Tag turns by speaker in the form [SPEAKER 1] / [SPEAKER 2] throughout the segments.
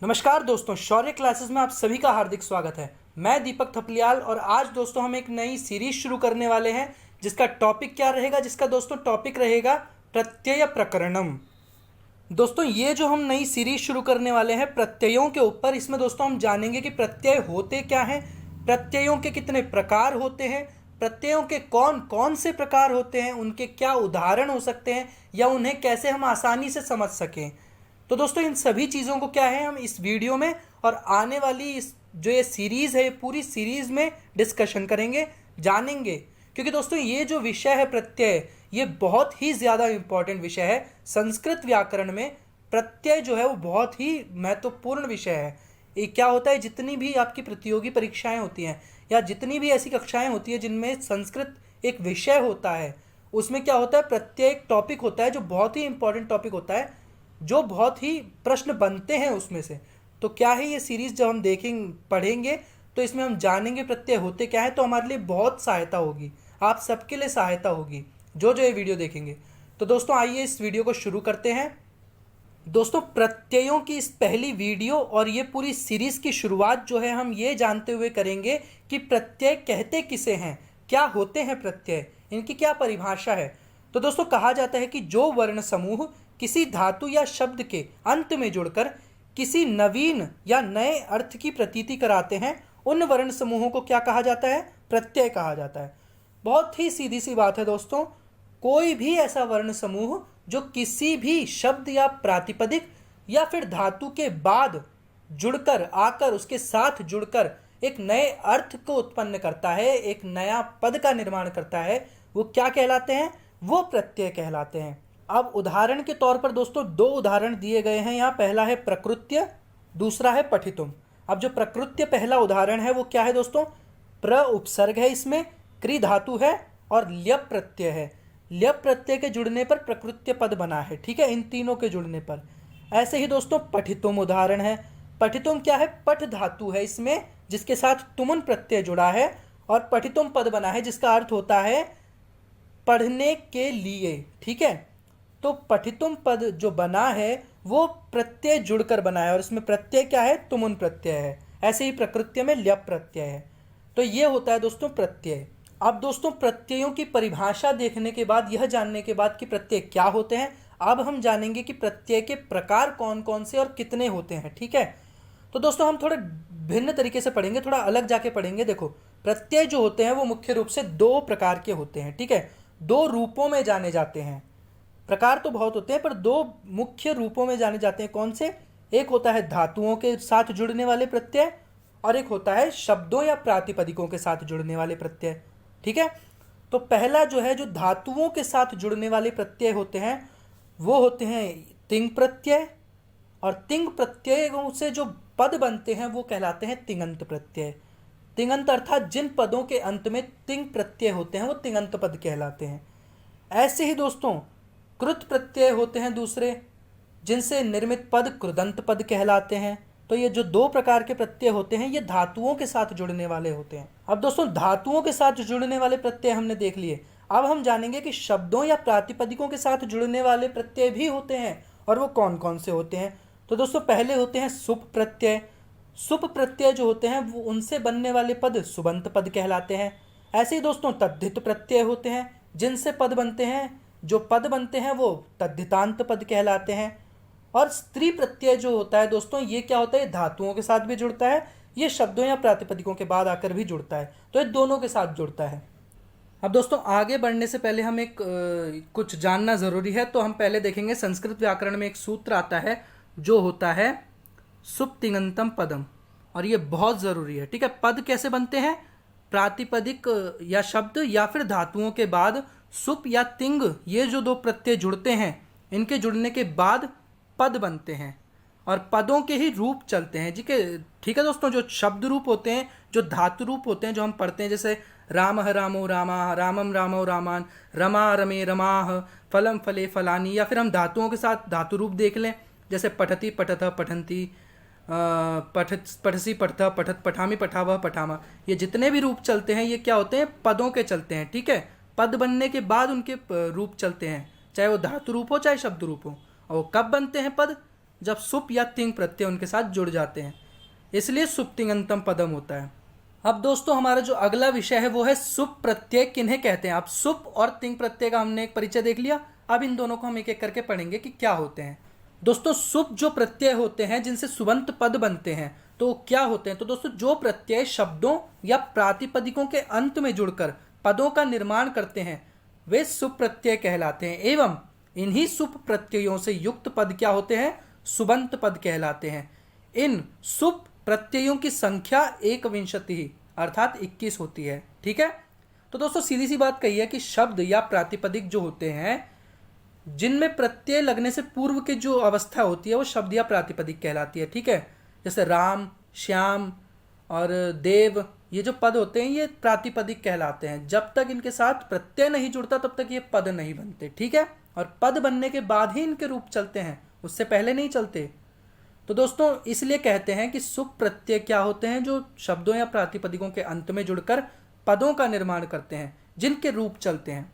[SPEAKER 1] नमस्कार दोस्तों, शौर्य क्लासेस में आप सभी का हार्दिक स्वागत है। मैं दीपक थपलियाल और आज दोस्तों हम एक नई सीरीज शुरू करने वाले हैं जिसका टॉपिक क्या रहेगा। जिसका दोस्तों टॉपिक रहेगा प्रत्यय प्रकरणम। दोस्तों ये जो हम नई सीरीज शुरू करने वाले हैं प्रत्ययों के ऊपर, इसमें दोस्तों हम जानेंगे कि प्रत्यय होते क्या हैं, प्रत्ययों के कितने प्रकार होते हैं, प्रत्ययों के कौन कौन से प्रकार होते हैं, उनके क्या उदाहरण हो सकते हैं या उन्हें कैसे हम आसानी से समझ सकें। तो दोस्तों इन सभी चीज़ों को क्या है हम इस वीडियो में और आने वाली इस जो ये सीरीज़ है, ये पूरी सीरीज़ में डिस्कशन करेंगे, जानेंगे। क्योंकि दोस्तों ये जो विषय है प्रत्यय, ये बहुत ही ज़्यादा इम्पॉर्टेंट विषय है। संस्कृत व्याकरण में प्रत्यय जो है वो बहुत ही महत्वपूर्ण विषय है। ये क्या होता है, जितनी भी आपकी प्रतियोगी परीक्षाएं होती हैं या जितनी भी ऐसी कक्षाएं होती हैं जिनमें संस्कृत एक विषय होता है, उसमें क्या होता है, प्रत्यय एक टॉपिक होता है जो बहुत ही इंपॉर्टेंट टॉपिक होता है, जो बहुत ही प्रश्न बनते हैं उसमें से। तो क्या है ये सीरीज़ जब हम देखेंगे पढ़ेंगे तो इसमें हम जानेंगे प्रत्यय होते क्या है, तो हमारे लिए बहुत सहायता होगी, आप सबके लिए सहायता होगी जो जो ये वीडियो देखेंगे। तो दोस्तों आइए इस वीडियो को शुरू करते हैं। दोस्तों प्रत्ययों की इस पहली वीडियो और ये पूरी सीरीज़ की शुरुआत जो है हम ये जानते हुए करेंगे कि प्रत्यय कहते किसे हैं, क्या होते हैं प्रत्यय, इनकी क्या परिभाषा है। तो दोस्तों कहा जाता है कि जो वर्ण समूह किसी धातु या शब्द के अंत में जुड़कर किसी नवीन या नए अर्थ की प्रतीति कराते हैं, उन वर्ण समूहों को क्या कहा जाता है, प्रत्यय कहा जाता है। बहुत ही सीधी सी बात है दोस्तों, कोई भी ऐसा वर्ण समूह जो किसी भी शब्द या प्रातिपदिक या फिर धातु के बाद जुड़कर आकर उसके साथ जुड़कर एक नए अर्थ को उत्पन्न करता है, एक नया पद का निर्माण करता है, वो क्या कहलाते हैं, वो प्रत्यय कहलाते हैं। अब उदाहरण के तौर पर दोस्तों दो उदाहरण दिए गए हैं यहाँ। पहला है प्रकृत्य, दूसरा है पठितुम। अब जो प्रकृत्य पहला उदाहरण है वो क्या है दोस्तों, प्र उपसर्ग है, इसमें क्री धातु है और ल्यप प्रत्यय है। ल्यप प्रत्यय के जुड़ने पर प्रकृत्य पद बना है, ठीक है, इन तीनों के जुड़ने पर। ऐसे ही दोस्तों पठितुम उदाहरण है। पठितुम क्या है, पठ धातु है इसमें जिसके साथ तुमन प्रत्यय जुड़ा है और पठितुम पद बना है जिसका अर्थ होता है पढ़ने के लिए, ठीक है। तो पठितुम पद जो बना है वो प्रत्यय जुड़कर बना है और इसमें प्रत्यय क्या है, तुमुन प्रत्यय है। ऐसे ही प्रकृत्य में ल्यप प्रत्यय है। तो ये होता है दोस्तों प्रत्यय। अब दोस्तों प्रत्ययों की परिभाषा देखने के बाद, यह जानने के बाद कि प्रत्यय क्या होते हैं, अब हम जानेंगे कि प्रत्यय के प्रकार कौन कौन से और कितने होते हैं, ठीक है। तो दोस्तों हम थोड़े भिन्न तरीके से पढ़ेंगे, थोड़ा अलग जाके पढ़ेंगे। देखो प्रत्यय जो होते हैं वो मुख्य रूप से दो प्रकार के होते हैं, ठीक है, दो रूपों में जाने जाते हैं। प्रकार तो बहुत होते हैं पर दो मुख्य रूपों में जाने जाते हैं। कौन से, एक होता है धातुओं के साथ जुड़ने वाले प्रत्यय और एक होता है शब्दों या प्रातिपदिकों के साथ जुड़ने वाले प्रत्यय, ठीक है। तो पहला जो है, जो धातुओं के साथ जुड़ने वाले प्रत्यय होते हैं वो होते हैं तिंग प्रत्यय, और तिंग प्रत्ययों से जो पद बनते हैं वो कहलाते हैं तिङन्त प्रत्यय। तिङन्त अर्थात जिन पदों के अंत में तिंग प्रत्यय होते हैं वो तिङन्त पद कहलाते हैं। ऐसे ही दोस्तों कृत प्रत्यय होते हैं दूसरे, जिनसे निर्मित पद कृदंत पद कहलाते हैं। तो ये जो दो प्रकार के प्रत्यय होते हैं ये धातुओं के साथ जुड़ने वाले होते हैं। अब दोस्तों धातुओं के साथ जुड़ने वाले प्रत्यय हमने देख लिए। अब हम जानेंगे कि शब्दों या प्रातिपदिकों के साथ जुड़ने वाले प्रत्यय भी होते हैं और वो कौन कौन से होते हैं। तो दोस्तों पहले होते हैं सुप प्रत्यय। सुप प्रत्यय जो होते हैं वो उनसे बनने वाले पद सुबंत पद कहलाते हैं। ऐसे ही दोस्तों तद्धित प्रत्यय होते हैं, जिनसे पद बनते हैं, जो पद बनते हैं वो तद्धितांत पद कहलाते हैं। और स्त्री प्रत्यय जो होता है दोस्तों, ये क्या होता है, धातुओं के साथ भी जुड़ता है, ये शब्दों या प्रातिपदिकों के बाद आकर भी जुड़ता है, तो ये दोनों के साथ जुड़ता है। अब दोस्तों आगे बढ़ने से पहले हम कुछ जानना ज़रूरी है। तो हम पहले देखेंगे संस्कृत व्याकरण में एक सूत्र आता है जो होता है सुप तिङन्तम पदम, और ये बहुत ज़रूरी है, ठीक है। पद कैसे बनते हैं, प्रातिपदिक या शब्द या फिर धातुओं के बाद सुप या तिंग, ये जो दो प्रत्यय जुड़ते हैं, इनके जुड़ने के बाद पद बनते हैं और पदों के ही रूप चलते हैं, ठीक है दोस्तों। जो शब्द रूप होते हैं, जो धातु रूप होते हैं जो हम पढ़ते हैं, जैसे रामः रामो रामाः, रामम रामो रामान, रमा रमे रमाः, फलम फले फलानी, या फिर हम धातुओं के साथ धातु रूप देख लें, जैसे पठति पठतः पठन्ति, पठसी पठतः पठत, पठामी पठावः पठामा। ये जितने भी रूप चलते हैं ये क्या होते हैं, पदों के चलते हैं, ठीक है। पद बनने के बाद उनके रूप चलते हैं, चाहे वो धातु रूप हो चाहे शब्द रूप हो। और वो कब बनते हैं पद, जब सुप या तिंग प्रत्यय उनके साथ जुड़ जाते हैं, इसलिए सुप तिङंतम पदम होता है। अब दोस्तों हमारा जो अगला विषय है वो है सुप प्रत्यय किन्हें कहते हैं। आप सुप और तिंग प्रत्यय का हमने एक परिचय देख लिया, अब इन दोनों को हम एक एक करके पढ़ेंगे कि क्या होते हैं। दोस्तों सुप जो प्रत्यय होते हैं जिनसे सुबंत पद बनते हैं तो क्या होते हैं, तो दोस्तों जो प्रत्यय शब्दों या प्रातिपदिकों के अंत में जुड़कर पदों का निर्माण करते हैं वे सुप प्रत्यय कहलाते हैं, एवं इन्हीं सुप प्रत्ययों से युक्त पद क्या होते हैं, सुबंत पद कहलाते हैं। इन सुप प्रत्ययों की संख्या 21 अर्थात 21 होती है। ठीक है, तो दोस्तों सीधी सी बात कही है कि शब्द या प्रातिपदिक जो होते हैं जिनमें प्रत्यय लगने से पूर्व की जो अवस्था होती है वो शब्द या प्रातिपदिक कहलाती है। ठीक है, जैसे राम, श्याम और देव, ये जो पद होते हैं ये प्रातिपदिक कहलाते हैं। जब तक इनके साथ प्रत्यय नहीं जुड़ता तब तक ये पद नहीं बनते। ठीक है, और पद बनने के बाद ही इनके रूप चलते हैं, उससे पहले नहीं चलते। तो दोस्तों इसलिए कहते हैं कि सुप प्रत्यय क्या होते हैं, जो शब्दों या प्रातिपदिकों के अंत में जुड़कर पदों का निर्माण करते हैं, जिनके रूप चलते हैं,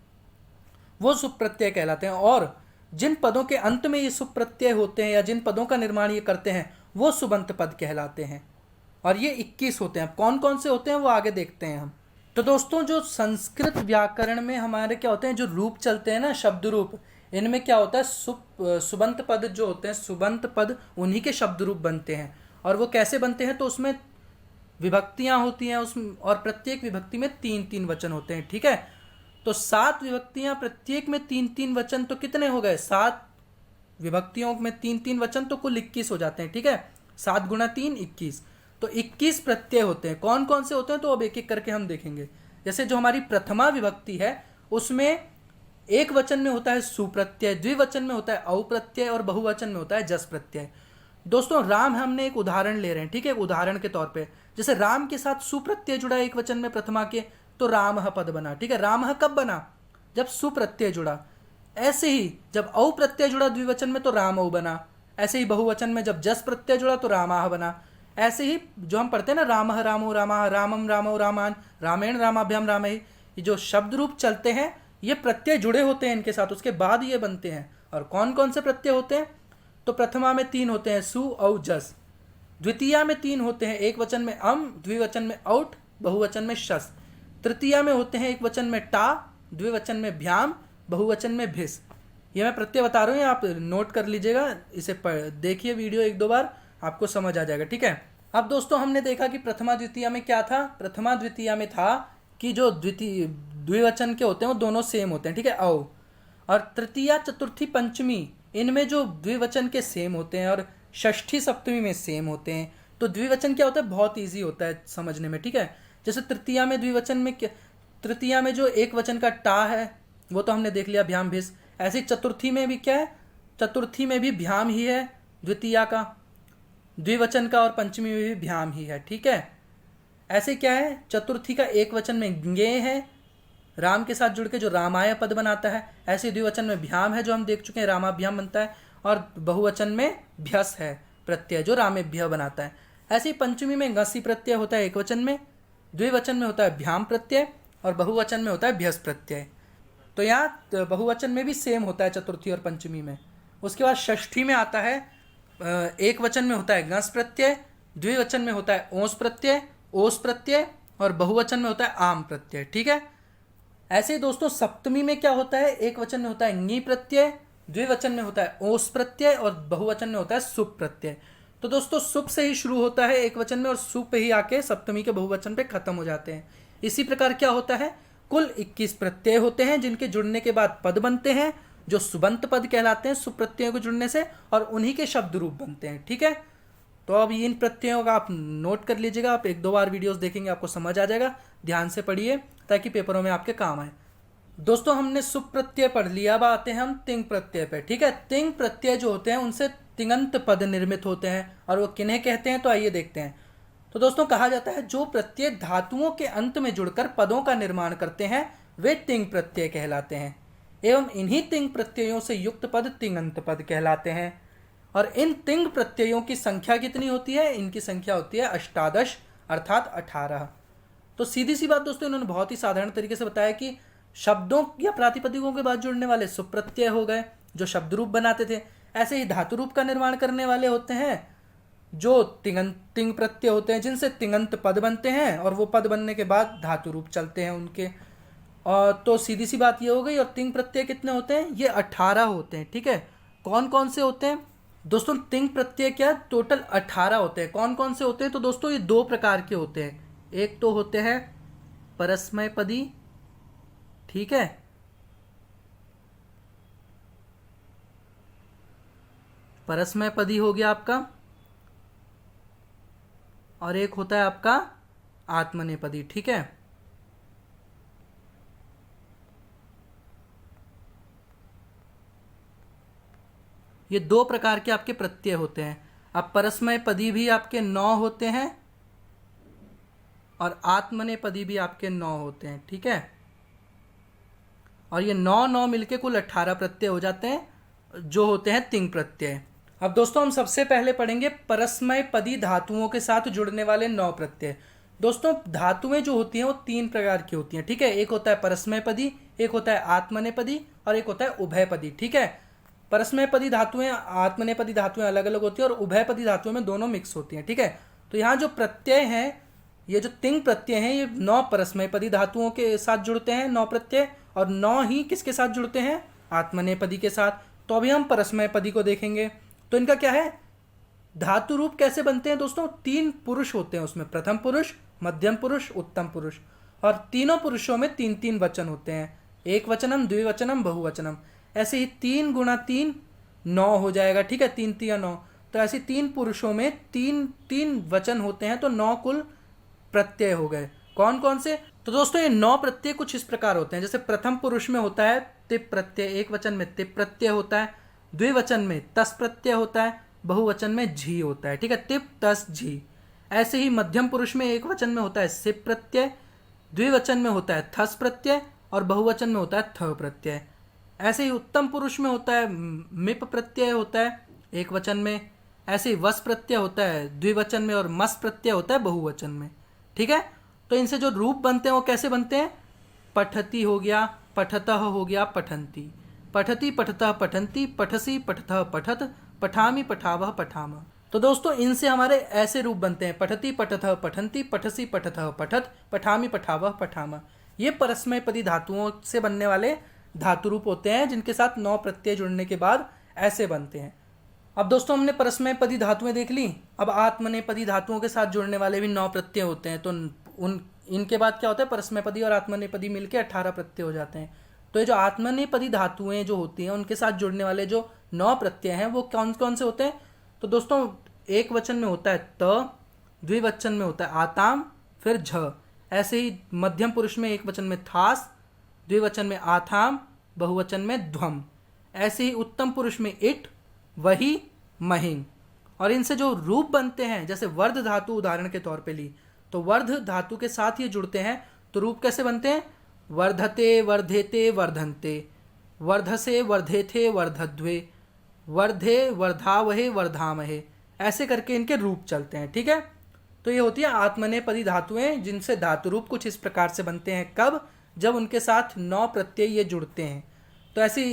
[SPEAKER 1] वो सुप प्रत्यय कहलाते हैं। और जिन पदों के अंत में ये सुप प्रत्यय होते हैं या जिन पदों का निर्माण ये करते हैं वो सुबंत पद कहलाते हैं। और ये 21 होते हैं। कौन कौन से होते हैं वो आगे देखते हैं हम। तो दोस्तों जो संस्कृत व्याकरण में हमारे क्या होते हैं, जो रूप चलते हैं ना, शब्द रूप, इनमें क्या होता है, सुबंत पद जो होते हैं, सुबंत पद उन्हीं के शब्द रूप बनते हैं। और वो कैसे बनते हैं, तो उसमें विभक्तियां होती हैं उसमें, और प्रत्येक विभक्ति में 3-3 वचन होते हैं। ठीक है, तो 7 विभक्तियां, प्रत्येक में 3-3 वचन, तो कितने हो गए, 7 विभक्तियों में 3-3 वचन, तो कुल 21 हो जाते हैं। ठीक है, 7 गुणा 3 21, तो 21 प्रत्यय होते हैं। कौन कौन से होते हैं तो अब एक एक करके हम देखेंगे। जैसे जो हमारी प्रथमा विभक्ति है उसमें एक वचन में होता है सुप्रत्यय, द्विवचन में होता है औ प्रत्यय और बहुवचन में होता है जस प्रत्यय। दोस्तों राम हमने एक उदाहरण ले रहे हैं। ठीक है, उदाहरण के तौर पे जैसे राम के साथ सुप्रत्यय जुड़ा एक वचन में प्रथमा के, तो रामः पद बना। ठीक है, रामः कब बना, जब सुप्रत्यय जुड़ा। ऐसे ही जब औ प्रत्यय जुड़ा द्विवचन में तो रामौ बना। ऐसे ही बहुवचन में जब जस प्रत्यय जुड़ा तो रामाह बना। ऐसे ही जो हम पढ़ते हैं ना, रामः रामो रामाह, रामम रामो रामान, रामेण रामाभ्याम रामहि, ये जो शब्द रूप चलते हैं ये प्रत्यय जुड़े होते हैं इनके साथ, उसके बाद ये बनते हैं। और कौन कौन से प्रत्यय होते हैं, तो प्रथमा में 3 होते हैं सु औ जस, द्वितीया में 3 होते हैं, एक वचन में अम, द्विवचन में औट, बहुवचन में शस, तृतीया में होते हैं एक वचन में टा, द्विवचन में भ्याम, बहुवचन में भिस। ये मैं प्रत्यय बता रहा हूँ, आप नोट कर लीजिएगा, इसे देखिए वीडियो 1-2 बार, आपको समझ आ जाएगा। ठीक है, अब दोस्तों हमने देखा कि प्रथमा द्वितीया में क्या था, प्रथमा द्वितीया में था कि जो द्विवचन के होते हैं वो दोनों सेम होते हैं। ठीक है, औ, और तृतीया चतुर्थी पंचमी इनमें जो द्विवचन के सेम होते हैं और षष्ठी सप्तमी में सेम होते हैं। तो द्विवचन क्या होता है, बहुत ईजी होता है समझने में। ठीक है, जैसे तृतीया में द्विवचन में तृतीया में जो एक वचन का टा है वो तो हमने देख लिया, भ्याम भिस। ऐसे चतुर्थी में भी क्या है, चतुर्थी में भी भ्याम ही है द्वितीया का, द्विवचन का, और पंचमी में भी भ्याम ही है। ठीक है, ऐसे क्या है, चतुर्थी का एक वचन में ज्ञे है, राम के साथ जुड़ के जो रामाय पद बनाता है। ऐसे द्विवचन में भ्याम है जो हम देख चुके हैं, रामाभ्याम बनता है, और बहुवचन में भ्यस है प्रत्यय जो रामेभ्य बनाता है। ऐसे ही पंचमी में ngसी प्रत्यय होता है एक वचन में, द्विवचन में होता है भ्याम प्रत्यय, और बहुवचन में होता है भ्यस प्रत्यय। तो यहाँ बहुवचन में भी सेम होता है चतुर्थी और पंचमी में। उसके बाद षष्ठी में आता है, एक वचन में होता है गस प्रत्यय, द्विवचन में होता है ओस प्रत्यय, ओस प्रत्यय, और बहुवचन में होता है आम प्रत्यय। ठीक है, ऐसे ही दोस्तों सप्तमी में क्या होता है, एक वचन में होता है ङी प्रत्यय, द्विवचन में होता है ओस प्रत्यय, और बहुवचन में होता है सुप प्रत्यय। तो दोस्तों सुप से ही शुरू होता है एक वचन में और सुप पे ही आके सप्तमी के बहुवचन पे खत्म हो जाते हैं। इसी प्रकार क्या होता है, कुल 21 प्रत्यय होते हैं जिनके जुड़ने के बाद पद बनते हैं जो सुबंत पद कहलाते हैं सुप प्रत्ययों को जुड़ने से, और उन्हीं के शब्द रूप बनते हैं। ठीक है, तो अब इन प्रत्ययों का आप नोट कर लीजिएगा, आप 1-2 बार वीडियोस देखेंगे आपको समझ आ जाएगा। ध्यान से पढ़िए ताकि पेपरों में आपके काम आए। दोस्तों हमने सुप प्रत्यय पढ़ लिया, अब आते हैं हम तिंग प्रत्यय पे। ठीक है, तिंग प्रत्यय जो होते हैं उनसे तिङंत पद निर्मित होते हैं, और वो किन्हें कहते हैं तो आइए देखते हैं। तो दोस्तों कहा जाता है जो प्रत्यय धातुओं के अंत में जुड़कर पदों का निर्माण करते हैं वे तिंग प्रत्यय कहलाते हैं, एवं इन्हीं तिंग प्रत्ययों से युक्त पद तिङंत पद कहलाते हैं। और इन तिंग प्रत्ययों की संख्या कितनी होती है, इनकी संख्या होती है 18 अर्थात 18। तो सीधी सी बात दोस्तों, इन्होंने बहुत ही साधारण तरीके से बताया कि शब्दों या प्रातिपदिकों के बाद जुड़ने वाले सुप्रत्यय हो गए जो शब्द रूप बनाते थे। ऐसे ही धातु रूप का निर्माण करने वाले होते हैं जो तिंग प्रत्यय होते हैं, जिनसे तिङंत पद बनते हैं और वो पद बनने के बाद धातु रूप चलते हैं उनके। और तो सीधी सी बात ये हो गई। और तिंग प्रत्यय कितने होते हैं? ये 18 होते हैं। ठीक है, कौन कौन से होते हैं दोस्तों? तिंग प्रत्यय क्या टोटल 18 होते हैं। कौन कौन से होते हैं? तो दोस्तों ये दो प्रकार के होते हैं। एक तो होते हैं परस्मय पदी, ठीक है, परस्मय पदी हो गया आपका, और एक होता है आपका आत्मनेपदी। ठीक है, ये दो प्रकार के आपके प्रत्यय होते हैं। अब परस्मय पदी भी आपके 9 होते हैं और आत्मनेपदी भी आपके 9 होते हैं। ठीक है, और ये 9 मिलके कुल 18 प्रत्यय हो जाते हैं जो होते हैं तिंग प्रत्यय। अब दोस्तों हम सबसे पहले पढ़ेंगे परस्मय पदी धातुओं के साथ जुड़ने वाले 9 प्रत्यय। दोस्तों धातुएं जो होती हैं वो 3 प्रकार की होती हैं। ठीक है, एक होता है परस्मय पदी, एक होता है आत्मनेपदी और एक होता है उभयपदी। ठीक है, परस्मय पदी धातुएं, आत्मनेपदी धातुएं अलग अलग होती हैं और उभयपदी धातुओं में दोनों मिक्स होती हैं। ठीक है, तो यहाँ जो प्रत्यय हैं, ये जो तिंग प्रत्यय हैं, ये 9 परस्मय पदी धातुओं के साथ जुड़ते हैं 9 प्रत्यय, और 9 ही किसके साथ जुड़ते हैं? आत्मनेपदी के साथ। तो अभी हम परस्मय पदी को देखेंगे। तो इनका क्या है, धातु रूप कैसे बनते हैं दोस्तों? 3 पुरुष होते हैं उसमें, प्रथम पुरुष, मध्यम पुरुष, उत्तम पुरुष, और तीनों पुरुषों में 3-3 वचन होते हैं, एक वचनम, द्विवचनम, बहुवचनम। ऐसे ही 3 गुणा 3 9 हो जाएगा। ठीक है, 3 3 9। तो ऐसे 3 पुरुषों में 3-3 वचन होते हैं, तो 9 कुल प्रत्यय हो गए। कौन कौन से? तो दोस्तों ये 9 प्रत्यय कुछ इस प्रकार होते हैं। जैसे प्रथम पुरुष में होता है तिप प्रत्यय, एक वचन में तिप प्रत्यय होता है, द्विवचन में तस प्रत्यय होता है, बहुवचन में झी होता है। ठीक है, तिप तस झी। ऐसे ही मध्यम पुरुष में एक वचन में होता है सिप प्रत्यय, द्विवचन में होता है थस प्रत्यय और बहुवचन में होता है थ प्रत्यय। ऐसे ही उत्तम पुरुष में होता है मिप प्रत्यय होता है एक वचन में, ऐसे ही वस प्रत्यय होता है द्विवचन में और मस प्रत्यय होता है बहुवचन में। ठीक है, तो इनसे जो रूप बनते हैं वो कैसे बनते हैं? पठती हो गया, पठतः हो गया, पठंती, पठती पठतः पठंती, पठसी पठतः पठत, पठामी पठावह पठाम। तो दोस्तों इनसे हमारे ऐसे रूप बनते हैं, पठती पठतः पठंती, पठसी पठतः पठत, पठामी पठावह पठाम। ये परस्मय पदी धातुओं से बनने वाले धातु रूप होते हैं, जिनके साथ 9 प्रत्यय जुड़ने के बाद ऐसे बनते हैं। अब दोस्तों हमने परस्मय पदी धातुएं देख ली। अब आत्मनेपदी धातुओं के साथ जुड़ने वाले भी 9 प्रत्यय होते हैं। तो इनके बाद क्या होता है? परस्मय पदी और आत्मनेपदी मिलकर 18 प्रत्यय हो जाते हैं। तो ये जो आत्मनेपदी धातुएं जो होती हैं उनके साथ जुड़ने वाले जो 9 प्रत्यय हैं वो कौन कौन से होते हैं? तो दोस्तों एक वचन में होता है त, द्विवचन में होता है आताम, फिर झ। ऐसे ही मध्यम पुरुष में एक वचन में थास, द्विवचन में आथाम, बहुवचन में ध्वम। ऐसे ही उत्तम पुरुष में इट, वही, महिंग। और इनसे जो रूप बनते हैं, जैसे वर्ध धातु उदाहरण के तौर पे ली, तो वर्ध धातु के साथ ये जुड़ते हैं। तो रूप कैसे बनते हैं? वर्धते, वर्धेते, वर्धन्ते, वर्धसे, वर्धेथे, वर्धध्वे, वर्धे, वर्धावहे, वर्धामहे। ऐसे करके इनके रूप चलते हैं। ठीक है, तो ये होती है आत्मनेपदी धातुएं, जिनसे धातु रूप कुछ इस प्रकार से बनते हैं। कब? जब उनके साथ 9 प्रत्यय ये जुड़ते हैं। तो ऐसी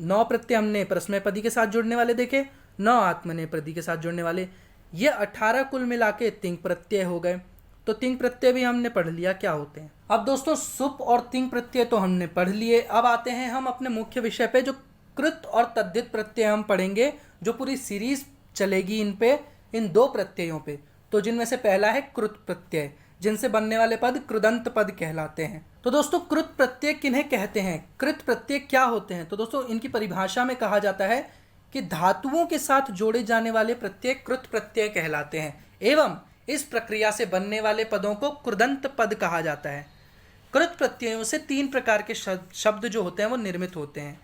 [SPEAKER 1] 9 प्रत्यय हमने परस्मय पदी के साथ जुड़ने वाले देखे, 9 आत्मनेपदी के साथ जुड़ने वाले, ये 18 कुल मिला के तिंग प्रत्यय हो गए। तो तिंग प्रत्यय भी हमने पढ़ लिया क्या होते हैं। अब दोस्तों सुप और तिंग प्रत्यय तो हमने पढ़ लिए। अब आते हैं हम अपने मुख्य विषय पे, जो कृत और तद्धित प्रत्यय हम पढ़ेंगे, जो पूरी सीरीज चलेगी इन पे, इन 2 प्रत्ययों पे। तो जिनमें से पहला है कृत प्रत्यय, जिनसे बनने वाले पद कृदंत पद कहलाते हैं। तो दोस्तों कृत प्रत्यय किन्हें कहते हैं? कृत प्रत्यय क्या होते हैं? तो दोस्तों इनकी परिभाषा में कहा जाता है कि धातुओं के साथ जोड़े जाने वाले प्रत्यय कृत प्रत्यय कहलाते हैं, एवं इस प्रक्रिया से बनने वाले पदों को कृदंत पद कहा जाता है। कृत प्रत्ययों से 3 प्रकार के शब्द जो होते हैं वो निर्मित होते हैं।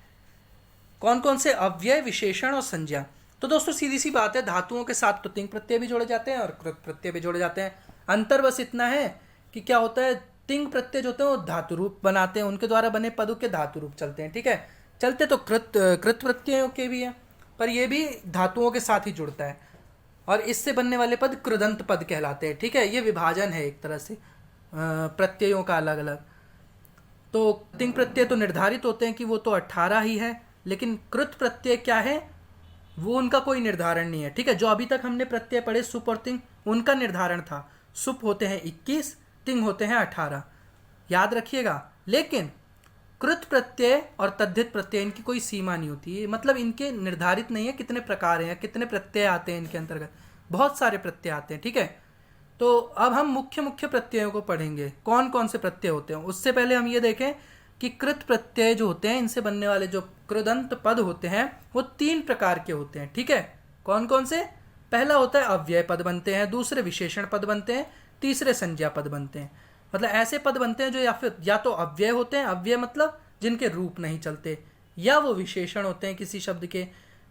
[SPEAKER 1] कौन कौन से? अव्यय, विशेषण और संज्ञा। तो दोस्तों सीधी सी बात है, धातुओं के साथ तो तिंग प्रत्यय भी जोड़े जाते हैं और कृत प्रत्यय भी जोड़े जाते हैं। अंतर बस इतना है कि क्या होता है, तिंग प्रत्यय जो होते हैं वो धातु रूप बनाते हैं, उनके द्वारा बने पदों के धातु रूप चलते हैं। ठीक है, चलते तो कृत प्रत्ययों के भी है, पर ये भी धातुओं के साथ ही जुड़ता है, और इससे बनने वाले पद कृदंत पद कहलाते हैं। ठीक है, ये विभाजन है एक तरह से प्रत्ययों का अलग अलग। तो तिंग प्रत्यय तो निर्धारित होते हैं कि वो तो 18 ही है, लेकिन कृत प्रत्यय क्या है? वो उनका कोई निर्धारण नहीं है। ठीक है, जो अभी तक हमने प्रत्यय पढ़े सुप और तिंग, उनका निर्धारण था। सुप होते हैं 21, तिंग होते हैं 18, याद रखिएगा। लेकिन कृत प्रत्यय और तद्धित प्रत्यय इनकी कोई सीमा नहीं होती है, मतलब इनके निर्धारित नहीं है कितने प्रकार हैं, कितने प्रत्यय आते हैं इनके अंतर्गत। बहुत सारे प्रत्यय आते हैं। ठीक है, तो अब हम मुख्य मुख्य प्रत्ययों को पढ़ेंगे, कौन कौन से प्रत्यय होते हैं। उससे पहले हम ये देखें कि कृत प्रत्यय जो होते हैं, इनसे बनने वाले जो कृदंत पद होते हैं वो 3 प्रकार के होते हैं। ठीक है, कौन कौन से? पहला होता है अव्यय पद बनते हैं, दूसरे विशेषण पद बनते हैं, तीसरे संज्ञा पद बनते हैं। मतलब ऐसे पद बनते हैं जो या तो अव्यय होते हैं, अव्यय मतलब जिनके रूप नहीं चलते, या वो विशेषण होते हैं किसी शब्द के,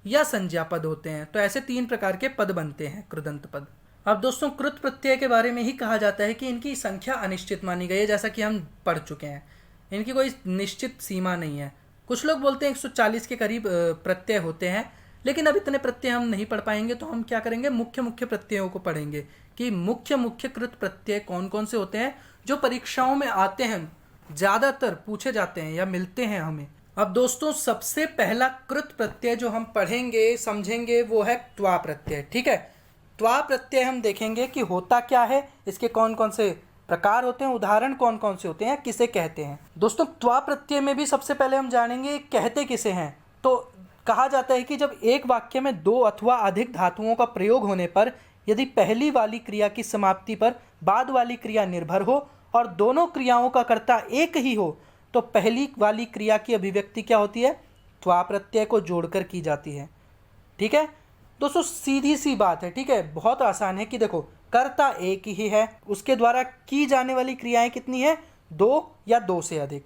[SPEAKER 1] या संज्ञा पद होते हैं। तो ऐसे 3 प्रकार के पद बनते हैं कृदंत पद। अब दोस्तों कृत प्रत्यय के बारे में ही कहा जाता है कि इनकी संख्या अनिश्चित मानी गई है, जैसा कि हम पढ़ चुके हैं। इनकी कोई निश्चित सीमा नहीं है। कुछ लोग बोलते हैं 140 के करीब प्रत्यय होते हैं, लेकिन अब इतने प्रत्यय हम नहीं पढ़ पाएंगे, तो हम क्या करेंगे, मुख्य मुख्य प्रत्ययों को पढ़ेंगे कि मुख्य मुख्य कृत प्रत्यय कौन कौन से होते हैं जो परीक्षाओं में आते हैं, ज़्यादातर पूछे जाते हैं या मिलते हैं हमें। अब दोस्तों सबसे पहला कृत प्रत्यय जो हम पढ़ेंगे समझेंगे वो है त्वा प्रत्यय। ठीक है, त्वा प्रत्यय हम देखेंगे कि होता क्या है, इसके कौन कौन से प्रकार होते हैं, उदाहरण कौन कौन से होते हैं, किसे कहते हैं। दोस्तों त्वा प्रत्यय में भी सबसे पहले हम जानेंगे कहते किसे हैं। तो कहा जाता है कि जब एक वाक्य में 2 अथवा अधिक धातुओं का प्रयोग होने पर यदि पहली वाली क्रिया की समाप्ति पर बाद वाली क्रिया निर्भर हो और दोनों क्रियाओं का कर्ता एक ही हो, तो पहली वाली क्रिया की अभिव्यक्ति क्या होती है, त्वा प्रत्यय को जोड़कर की जाती है। ठीक है दोस्तों, सीधी सी बात है। ठीक है, बहुत आसान है कि देखो कर्ता एक ही है, उसके द्वारा की जाने वाली क्रियाएं कितनी है, 2 या 2 से अधिक।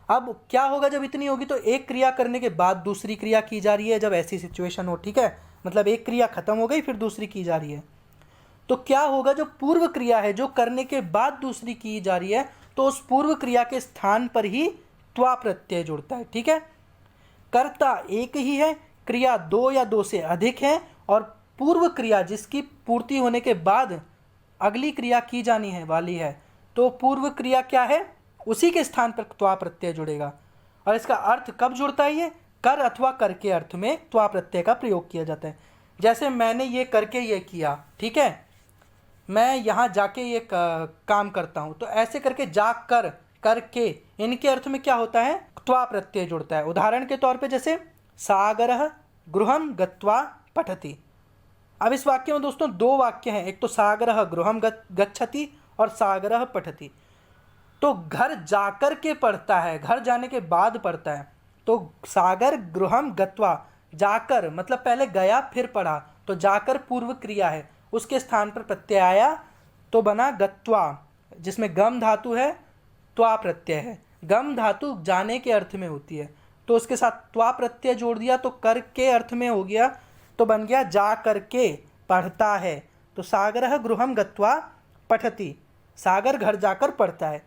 [SPEAKER 1] अब क्या होगा जब इतनी होगी, तो एक क्रिया करने के बाद दूसरी क्रिया की जा रही है, जब ऐसी सिचुएशन हो। ठीक है, मतलब एक क्रिया खत्म हो गई फिर दूसरी की जा रही है, तो क्या होगा, जो पूर्व क्रिया है जो करने के बाद दूसरी की जा रही है, तो उस पूर्व क्रिया के स्थान पर ही त्वा प्रत्यय जुड़ता है। ठीक है, कर्ता एक ही है, क्रिया 2 या 2 से अधिक है, और पूर्व क्रिया जिसकी पूर्ति होने के बाद अगली क्रिया की जानी है वाली है, तो पूर्व क्रिया क्या है, उसी के स्थान पर त्वा प्रत्यय जुड़ेगा। और इसका अर्थ कब जुड़ता है, ये कर अथवा कर के अर्थ में त्वा प्रत्यय का प्रयोग किया जाता है। जैसे मैंने ये करके ये किया, ठीक है, मैं यहाँ जाके ये काम करता हूँ, तो ऐसे करके जा कर करके इनके अर्थ में क्या होता है, त्वा प्रत्यय जुड़ता है। उदाहरण के तौर पे जैसे सागरः गृहं गत्वा पठति। अब इस वाक्य में दोस्तों 2 वाक्य हैं, एक तो सागरः गृहं गच्छति और सागरः पठति। तो घर जाकर के पढ़ता है, घर जाने के बाद पढ़ता है। तो सागर गृहं गत्वा, जाकर मतलब पहले गया फिर पढ़ा, तो जाकर पूर्व क्रिया है, उसके स्थान पर प्रत्यय आया तो बना गत्वा, जिसमें गम धातु है, त्वा प्रत्यय है। गम धातु जाने के अर्थ में होती है, तो उसके साथ त्वा प्रत्यय जोड़ दिया तो कर के अर्थ में हो गया, तो बन गया जा करके पढ़ता है। तो सागरः गृहं गत्वा पठति, सागर घर जाकर पढ़ता है।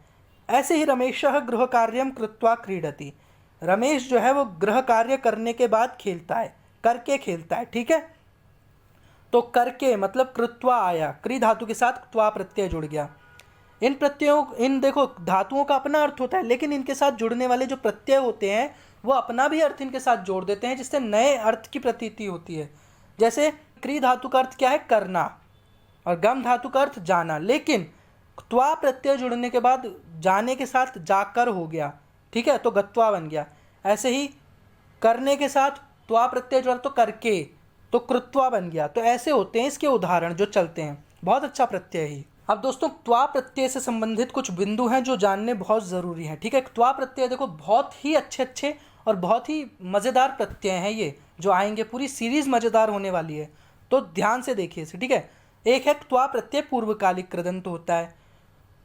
[SPEAKER 1] ऐसे ही रमेशः गृह कार्यं कृत्वा क्रीडति, रमेश जो है वो गृह कार्य करने के बाद खेलता है, करके खेलता है। ठीक है, तो करके मतलब कृत्वा आया, क्री धातु के साथ त्वा प्रत्यय जुड़ गया। इन प्रत्ययों, इन देखो धातुओं का अपना अर्थ होता है, लेकिन इनके साथ जुड़ने वाले जो प्रत्यय होते हैं वो अपना भी अर्थ इनके साथ जोड़ देते हैं, जिससे नए अर्थ की प्रतीति होती है। जैसे क्री धातु का अर्थ क्या है, करना, और गम धातु का अर्थ जाना, लेकिन त्वा प्रत्यय जुड़ने के बाद जाने के साथ जाकर हो गया। ठीक है, तो गत्वा बन गया। ऐसे ही करने के साथ त्वा प्रत्यय जुड़ा तो करके, तो कृत्वा बन गया। तो ऐसे होते हैं इसके उदाहरण जो चलते हैं। बहुत अच्छा प्रत्यय ही। अब दोस्तों त्वा प्रत्यय से संबंधित कुछ बिंदु हैं जो जानने बहुत ज़रूरी हैं। ठीक है, त्वा प्रत्यय देखो बहुत ही अच्छे और बहुत ही मज़ेदार प्रत्यय हैं ये जो आएंगे, पूरी सीरीज़ मज़ेदार होने वाली है, तो ध्यान से देखिए इसे। ठीक है, एक है त्वा प्रत्यय पूर्वकालिक कृदंत होता है,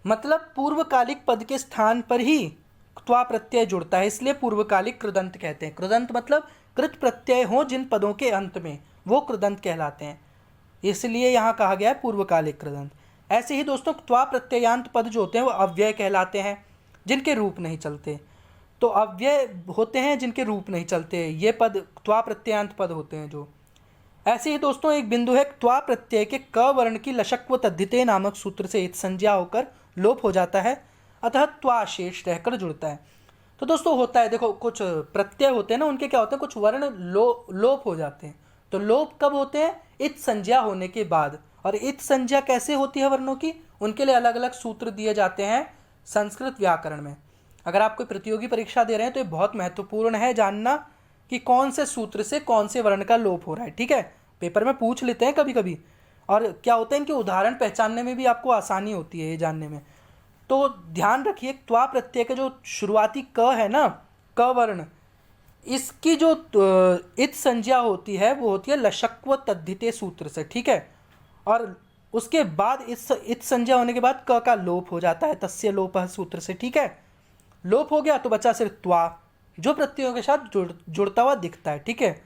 [SPEAKER 1] मतलब पूर्वकालिक पद के स्थान पर ही त्वा प्रत्यय जुड़ता है, इसलिए पूर्वकालिक कृदंत कहते हैं। कृदंत मतलब कृत प्रत्यय हो जिन पदों के अंत में, वो कृदंत कहलाते हैं, इसलिए यहाँ कहा गया है पूर्वकालिक कृदंत। ऐसे ही दोस्तों त्वा प्रत्ययांत पद जो होते हैं वो अव्यय कहलाते हैं, जिनके रूप नहीं चलते। तो अव्यय होते हैं जिनके रूप नहीं चलते, ये पद त्वा प्रत्ययांत पद होते हैं जो। ऐसे ही दोस्तों एक बिंदु है, त्वा प्रत्यय के क वर्ण की लशक्व तद्धिते नामक सूत्र से इत संज्ञा होकर लोप हो जाता है, अतः त्वा शेष रहकर जुड़ता है। तो दोस्तों होता है, देखो कुछ प्रत्यय होते हैं ना, उनके क्या होते हैं, कुछ वर्ण लोप हो जाते हैं, तो लोप कब होते हैं? इत संज्ञा होने के बाद। और इत संज्ञा कैसे होती है वर्णों की? उनके लिए अलग अलग सूत्र दिए जाते हैं संस्कृत व्याकरण में। अगर आप कोई प्रतियोगी परीक्षा दे रहे हैं तो ये बहुत महत्वपूर्ण है जानना कि कौन से सूत्र से कौन से वर्ण का लोप हो रहा है। ठीक है, पेपर में पूछ लेते हैं कभी कभी, और क्या होता है इनके उदाहरण पहचानने में भी आपको आसानी होती है ये जानने में। तो ध्यान रखिए, त्वा प्रत्यय का जो शुरुआती क है ना, क वर्ण, इसकी जो इत संज्ञा होती है वो होती है लशक्व तद्धिते सूत्र से। ठीक है, और उसके बाद इस इत संज्ञा होने के बाद क का लोप हो जाता है तस्य लोपः सूत्र से। ठीक है, लोप हो गया तो बचा सिर्फ त्वा, जो प्रत्ययों के साथ जुड़ता हुआ दिखता है। ठीक है,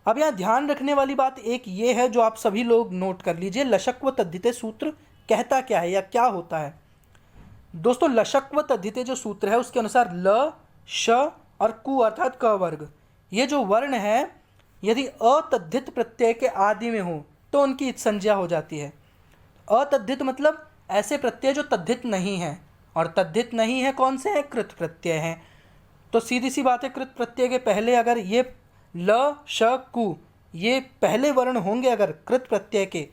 [SPEAKER 1] अब यहाँ ध्यान रखने वाली बात एक ये है जो आप सभी लोग नोट कर लीजिए, लशक्व तद्धिते सूत्र कहता क्या है या क्या होता है। दोस्तों, लशक्व तद्धिते जो सूत्र है उसके अनुसार ल, श और कु अर्थात क वर्ग, ये जो वर्ण है यदि अतद्धित प्रत्यय के आदि में हो तो उनकी इत संज्ञा हो जाती है। अतद्धित मतलब ऐसे प्रत्यय जो तद्धित नहीं है, और तद्धित नहीं है कौन से हैं? कृत प्रत्यय हैं। तो सीधी सी बात है, कृत प्रत्यय के पहले अगर ये ल, श, कु ये पहले वर्ण होंगे अगर कृत प्रत्यय के,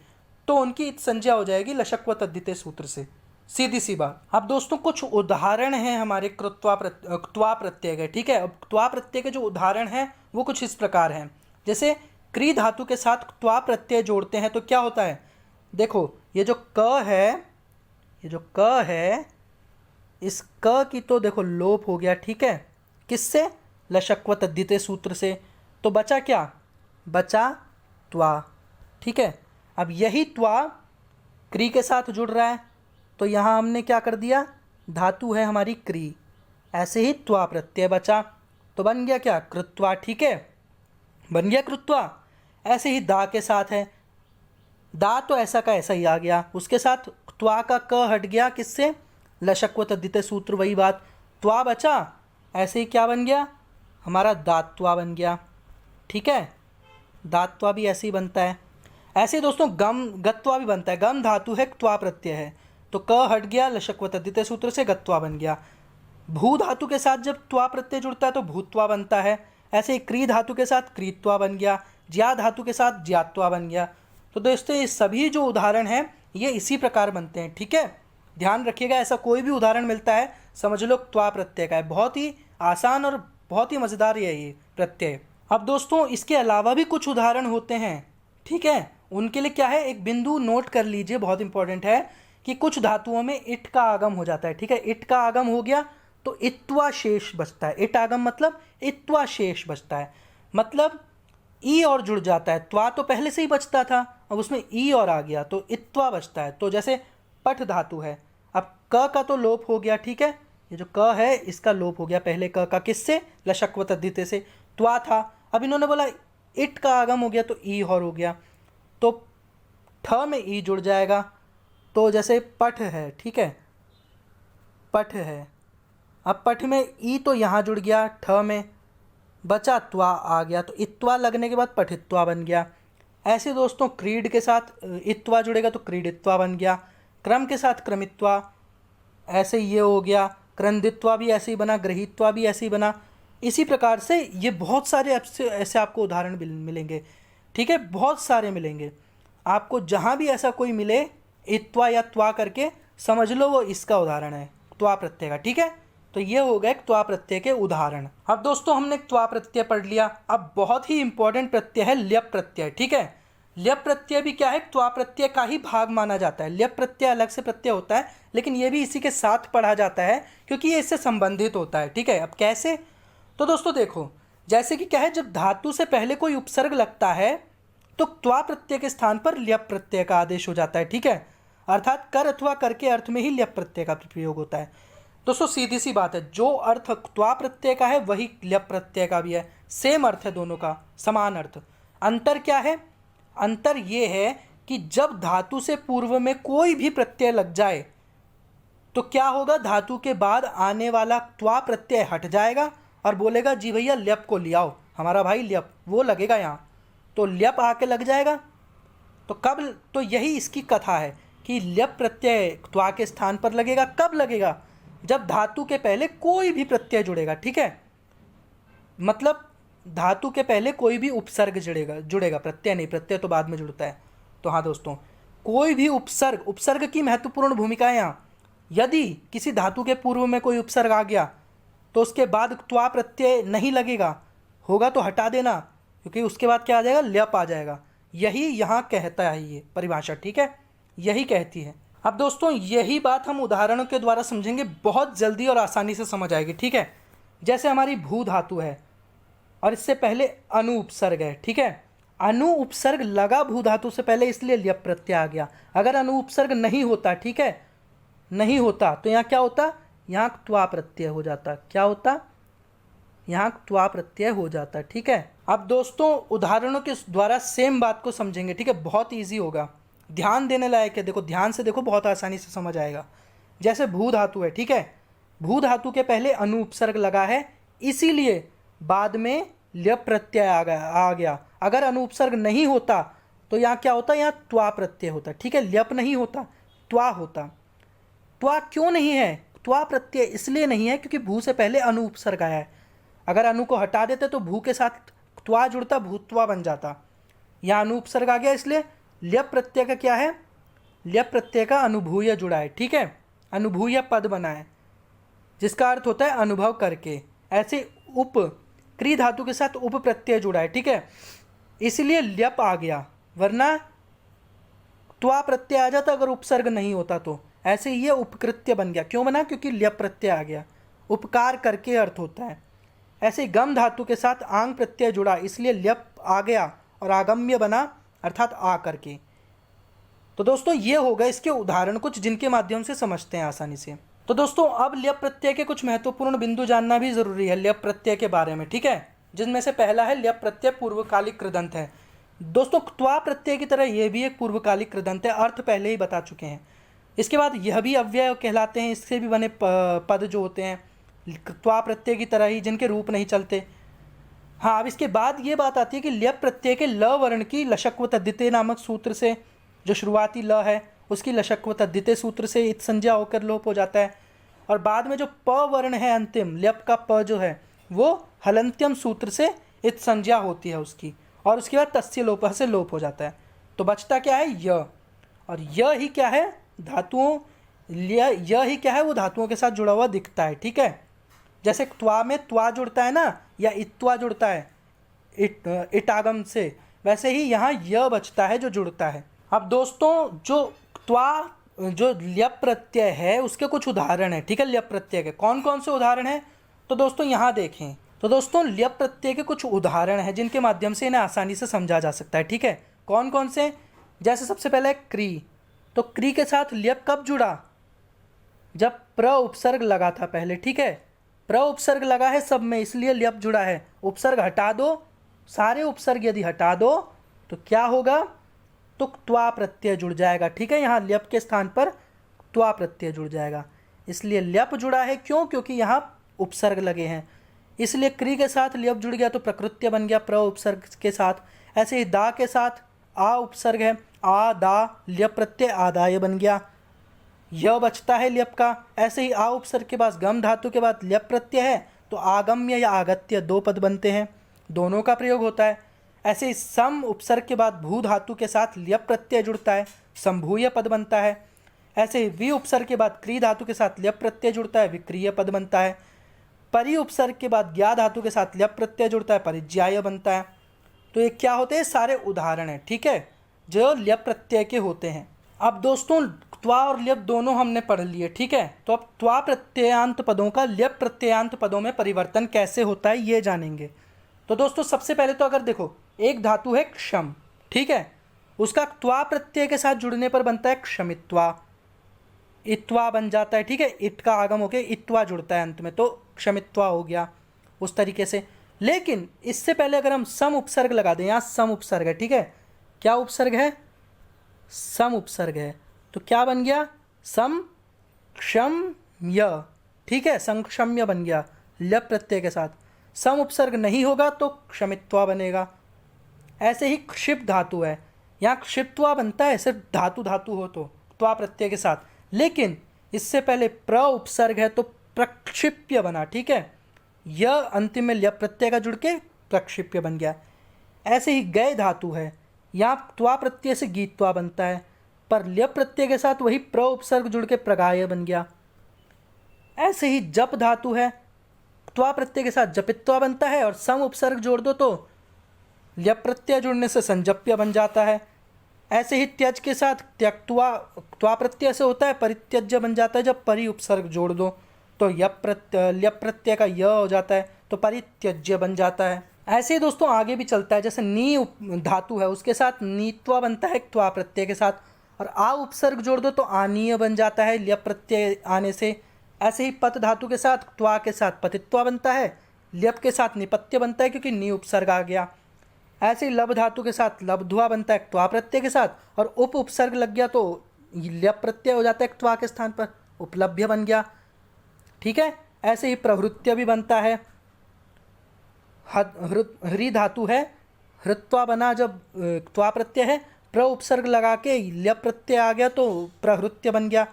[SPEAKER 1] तो उनकी इत संज्ञा हो जाएगी लशक्व तद्धिते सूत्र से, सीधी सी बात। अब दोस्तों कुछ उदाहरण हैं हमारे त्वा प्रत्यय के। ठीक है, अब त्वा प्रत्यय के जो उदाहरण हैं वो कुछ इस प्रकार हैं। जैसे क्री धातु के साथ त्वा प्रत्यय जोड़ते हैं तो क्या होता है? देखो, ये जो क है, ये जो क है, इस क की तो देखो लोप हो गया। ठीक है, किससे? लशक्व तद्धिते सूत्र से। तो बचा क्या? बचा त्वा। ठीक है, अब यही त्वा क्री के साथ जुड़ रहा है तो यहाँ हमने क्या कर दिया? धातु है हमारी क्री, ऐसे ही त्वा प्रत्यय बचा तो बन गया क्या? कृत्वा। ठीक है, बन गया कृत्वा। ऐसे ही दा के साथ है, दा तो ऐसा का ऐसा ही आ गया, उसके साथ त्वा का क हट गया, किससे? लशक्व तद्धिते सूत्र, वही बात, त्वा बचा। ऐसे ही क्या बन गया? हमारा दात्वा बन गया। ठीक है, दात्वा भी ऐसे ही बनता है। ऐसे ही दोस्तों गम गत्वा भी बनता है, गम धातु है, त्वा प्रत्यय है, तो क हट गया, लशक्व तद्धिते सूत्र से गत्वा बन गया। भू धातु के साथ जब त्वा प्रत्यय जुड़ता है तो भूत्वा बनता है। ऐसे ही क्री धातु के साथ क्रीत्वा बन गया, ज्या धातु के साथ ज्यात्वा बन गया। तो दोस्तों ये सभी जो उदाहरण हैं ये इसी प्रकार बनते हैं। ठीक है, ध्यान रखिएगा, ऐसा कोई भी उदाहरण मिलता है समझ लो त्वा प्रत्यय का है। बहुत ही आसान और बहुत ही मज़ेदार ये प्रत्यय। अब दोस्तों इसके अलावा भी कुछ उदाहरण होते हैं। ठीक है, उनके लिए क्या है, एक बिंदु नोट कर लीजिए, बहुत इंपॉर्टेंट है कि कुछ धातुओं में इट का आगम हो जाता है। ठीक है, इट का आगम हो गया तो इत्वा शेष बचता है। इट आगम मतलब इत्वा शेष बचता है, मतलब ई और जुड़ जाता है। त्वा तो पहले से ही बचता था, अब उसमें ई और आ गया तो इत्वा बचता है। तो जैसे पठ धातु है, अब क का तो लोप हो गया। ठीक है, ये जो क है इसका लोप हो गया पहले क का, किससे? लशक्व तद्धिते से। त्वा था, अब इन्होंने बोला इट का आगम हो गया तो ई और हो गया, तो ठ में ई जुड़ जाएगा। तो जैसे पठ है, ठीक है, पठ है, अब पठ में ई तो यहाँ जुड़ गया, ठ में बचा त्वा आ गया, तो इत्वा लगने के बाद पठित्वा बन गया। ऐसे दोस्तों क्रीड के साथ इत्वा जुड़ेगा तो क्रीडित्वा बन गया, क्रम के साथ क्रमित्वा, ऐसे ये हो गया, क्रंदित्वा भी ऐसे ही बना, ग्रहीत्वा भी ऐसे ही बना। इसी प्रकार से ये बहुत सारे ऐसे आपको उदाहरण मिलेंगे। ठीक है, बहुत सारे मिलेंगे आपको, जहाँ भी ऐसा कोई मिले इत्वा या त्वा करके समझ लो वो इसका उदाहरण है, त्वा प्रत्यय का। ठीक है, तो ये हो गए त्वा प्रत्यय के उदाहरण। अब दोस्तों हमने त्वा प्रत्यय पढ़ लिया, अब बहुत ही इंपॉर्टेंट प्रत्यय है ल्यप प्रत्यय। ठीक है, ल्यप प्रत्यय भी क्या है, त्वा प्रत्यय का ही भाग माना जाता है। ल्यप प्रत्यय अलग से प्रत्यय होता है, लेकिन ये भी इसी के साथ पढ़ा जाता है क्योंकि ये इससे संबंधित होता है। ठीक है, अब कैसे? तो दोस्तों देखो, जैसे कि क्या है, जब धातु से पहले कोई उपसर्ग लगता है तो त्वा प्रत्यय के स्थान पर ल्यप प्रत्यय का आदेश हो जाता है। ठीक है, अर्थात कर अथवा कर के अर्थ में ही ल्यप प्रत्यय का प्रयोग होता है। दोस्तों सीधी सी बात है, जो अर्थ त्वा प्रत्यय का है वही ल्यप प्रत्यय का भी है, सेम अर्थ है दोनों का, समान अर्थ। अंतर क्या है? अंतर ये है कि जब धातु से पूर्व में कोई भी प्रत्यय लग जाए तो क्या होगा, धातु के बाद आने वाला त्वा प्रत्यय हट जाएगा और बोलेगा जी भैया ल्यप को ले आओ, हमारा भाई ल्यप, वो लगेगा यहाँ, तो ल्यप आके लग जाएगा। तो कब? तो यही इसकी कथा है कि ल्यप प्रत्यय त्वा के स्थान पर लगेगा। कब लगेगा? जब धातु के पहले कोई भी प्रत्यय जुड़ेगा। ठीक है, मतलब धातु के पहले कोई भी उपसर्ग जुड़ेगा, प्रत्यय नहीं, प्रत्यय तो बाद में जुड़ता है। तो हाँ दोस्तों, कोई भी उपसर्ग की महत्वपूर्ण भूमिका है यहाँ। यदि किसी धातु के पूर्व में कोई उपसर्ग आ गया तो उसके बाद त्वा प्रत्यय नहीं लगेगा, होगा तो हटा देना, क्योंकि उसके बाद क्या आ जाएगा, ल्यप आ जाएगा। यही यहाँ कहता है ये परिभाषा, ठीक है, यही कहती है। अब दोस्तों यही बात हम उदाहरणों के द्वारा समझेंगे, बहुत जल्दी और आसानी से समझ आएगी, ठीक है। जैसे हमारी भू धातु है और इससे पहले अनु उपसर्ग है, ठीक है। अनु उपसर्ग लगा भू धातु से पहले, इसलिए ल्यप प्रत्यय आ गया। अगर अनु उपसर्ग नहीं होता, ठीक है, नहीं होता, तो यहाँ क्या होता, यहाँ त्वा प्रत्यय हो जाता। क्या होता, यहाँ त्वा प्रत्यय हो जाता, ठीक है। अब दोस्तों उदाहरणों के द्वारा सेम बात को समझेंगे, ठीक है, बहुत ईजी होगा, ध्यान देने लायक है। देखो ध्यान से देखो, बहुत आसानी से समझ आएगा। जैसे भू धातु है, ठीक है, भू धातु के पहले अनु उपसर्ग लगा है, इसीलिए बाद में ल्यप प्रत्यय आ गया। अगर अनु उपसर्ग नहीं होता तो यहाँ क्या होता, यहाँ त्वा प्रत्यय होता, ठीक है, ल्यप नहीं होता, त्वा होता। त्वा क्यों नहीं है, त्वा प्रत्यय इसलिए नहीं है क्योंकि भू से पहले अनु उपसर्ग आया है। अगर अनु को हटा देते तो भू के साथ त्वा जुड़ता, भूत्वा बन जाता। यहाँ अनु उपसर्ग आ गया, इसलिए ल्यप प्रत्यय का क्या है, ल्यप प्रत्यय का अनुभूय जुड़ा है, ठीक है, अनुभूय पद बना है, जिसका अर्थ होता है अनुभव करके। ऐसे उप क्री धातु के साथ उप प्रत्यय जुड़ा है, ठीक है, इसलिए ल्यप आ गया, वरना त्वा प्रत्यय आ जाता अगर उपसर्ग नहीं होता तो। ऐसे ये उपकृत्य बन गया, क्यों बना, क्योंकि ल्यप प्रत्यय आ गया, उपकार करके अर्थ होता है। ऐसे गम धातु के साथ आंग प्रत्यय जुड़ा, इसलिए ल्यप आ गया और आगम्य बना, अर्थात आ करके। तो दोस्तों ये हो गए इसके उदाहरण कुछ, जिनके माध्यम से समझते हैं आसानी से। तो दोस्तों अब ल्यप प्रत्यय के कुछ महत्वपूर्ण बिंदु जानना भी जरूरी है ल्यप प्रत्यय के बारे में, ठीक है, जिनमें से पहला है ल्यप प्रत्यय पूर्वकालिक कृदंत है। दोस्तों त्वा प्रत्यय की तरह यह भी एक पूर्वकालिक कृदंत है, अर्थ पहले ही बता चुके हैं। इसके बाद यह भी अव्यय कहलाते हैं, इससे भी बने पद जो होते हैं त्वा प्रत्यय की तरह ही, जिनके रूप नहीं चलते। हाँ, अब इसके बाद ये बात आती है कि ल्यप प्रत्यय के ल वर्ण की लशक्व तद्धिते नामक सूत्र से, जो शुरुआती ल है उसकी लशक्व तद्धिते सूत्र से इत संज्ञा होकर लोप हो जाता है, और बाद में जो प वर्ण है अंतिम ल्यप का प जो है वो हलंत्यम सूत्र से इत संज्ञा होती है उसकी, और उसके बाद तस्य लोप से लोप हो जाता है। तो बचता क्या है, य, और य ही क्या है, धातुओं, य ही क्या है, वो धातुओं के साथ जुड़ा हुआ दिखता है, ठीक है। जैसे त्वा में त्वा जुड़ता है ना, या इत्वा जुड़ता है इटागम से, वैसे ही यहाँ य बचता है जो जुड़ता है। अब दोस्तों जो त्वा जो ल्यप प्रत्यय है उसके कुछ उदाहरण है, ठीक है, ल्यप प्रत्यय के कौन कौन से उदाहरण हैं, तो दोस्तों यहाँ देखें। तो दोस्तों ल्यप प्रत्यय के कुछ उदाहरण हैं जिनके माध्यम से इन्हें आसानी से समझा जा सकता है, ठीक है। कौन कौन से, जैसे सबसे पहले क्री, तो क्री के साथ ल्यप कब जुड़ा, जब प्र उपसर्ग लगा था पहले, ठीक है, प्र उपसर्ग लगा है सब में, इसलिए ल्यप जुड़ा है। उपसर्ग हटा दो, सारे उपसर्ग यदि हटा दो तो क्या होगा, तो त्वा प्रत्यय जुड़ जाएगा, ठीक है, यहाँ ल्यप के स्थान पर त्वा प्रत्यय जुड़ जाएगा, इसलिए ल्यप जुड़ा है। क्यों, क्योंकि यहाँ उपसर्ग लगे हैं, इसलिए क्री के साथ ल्यप जुड़ गया तो प्रकृत्य बन गया प्र उपसर्ग के साथ। ऐसे ही दा के साथ आ उपसर्ग है, आ दा ल्यप प्रत्यय आदाय बन गया, यह बचता है ल्यप का। ऐसे ही आ उपसर्ग के पास गम धातु के बाद ल्यप प्रत्यय है तो आगम्य या आगत्य दो पद बनते हैं, दोनों का प्रयोग होता है। ऐसे ही सम उपसर्ग के बाद भू धातु के साथ ल्यप प्रत्यय जुड़ता है, संभूय पद बनता है। ऐसे ही वि उपसर्ग के बाद क्री धातु के साथ ल्यप प्रत्यय जुड़ता है, विक्रिय पद बनता है। परि उपसर्ग के बाद ज्ञा धातु के साथ ल्यप प्रत्यय जुड़ता है, परिज्याय बनता है। तो ये क्या होते हैं, सारे उदाहरण हैं, ठीक है, जो ल्यप प्रत्यय के होते हैं। अब दोस्तों त्वा और ल्यप दोनों हमने पढ़ लिए, ठीक है। तो अब त्वा प्रत्ययांत पदों का ल्यप प्रत्ययांत पदों में परिवर्तन कैसे होता है ये जानेंगे। तो दोस्तों सबसे पहले तो अगर देखो, एक धातु है क्षम, ठीक है, उसका त्वा प्रत्यय के साथ जुड़ने पर बनता है क्षमित्वा, इत्वा बन जाता है, ठीक है, इट का आगम होकर इत्वा जुड़ता है अंत में, तो क्षमित्वा हो गया उस तरीके से। लेकिन इससे पहले अगर हम सम उपसर्ग लगा दें, यहाँ सम उपसर्ग है, ठीक है, क्या उपसर्ग है, सम उपसर्ग है, तो क्या बन गया, सम क्षम्य, ठीक है, संक्षम्य बन गया ल्यप प्रत्यय के साथ। सम उपसर्ग नहीं होगा तो क्षमित्वा बनेगा। ऐसे ही क्षिप धातु है, यहाँ क्षिप्त्वा बनता है सिर्फ धातु धातु हो तो त्वा प्रत्यय के साथ, लेकिन इससे पहले प्र उपसर्ग है तो प्रक्षिप्य बना, ठीक है, यह अंतिम में ल्यप प्रत्यय का जुड़ के प्रक्षिप्य बन गया। ऐसे ही गय धातु है, यहाँ त्वा प्रत्यय से गीत्वा बनता है, पर ल्यप प्रत्यय के साथ वही प्र उपसर्ग जुड़ के प्रगाय बन गया। ऐसे ही जप धातु है, त्वा प्रत्यय के साथ जपित्वा बनता है और सम उपसर्ग जोड़ दो तो ल्यप प्रत्यय जुड़ने से संजप्य बन जाता है। ऐसे ही त्यज के साथ त्यक्त्वा त्वा प्रत्यय से होता है परित्यज्य बन जाता है, जब परि उपसर्ग जोड़ दो तो ल्यप प्रत्यय का य हो जाता है तो परित्यज्य बन जाता है। ऐसे ही दोस्तों आगे भी चलता है, जैसे नी धातु है उसके साथ नीत्वा बनता है त्वा प्रत्यय के साथ, और आ उपसर्ग जोड़ दो तो आनीय बन जाता है ल्यप प्रत्यय आने से। ऐसे ही पत धातु के साथ त्वा के साथ पतित्वा बनता है, ल्यप के साथ निपत्य बनता है क्योंकि नी उपसर्ग आ गया। ऐसे ही लब धातु के साथ लब्ध्वा बनता है त्वा प्रत्यय के साथ, और उप उपसर्ग लग गया तो ल्यप प्रत्यय हो जाता है त्वा के स्थान पर, उपलभ्य बन गया। ठीक है। ऐसे ही प्रवृत्य भी बनता है, हृ धातु है, हृत्वा बना जब त्वा प्रत्यय है, प्र उपसर्ग लगा के ल्यप प्रत्यय आ गया तो प्रहृत्य बन गया।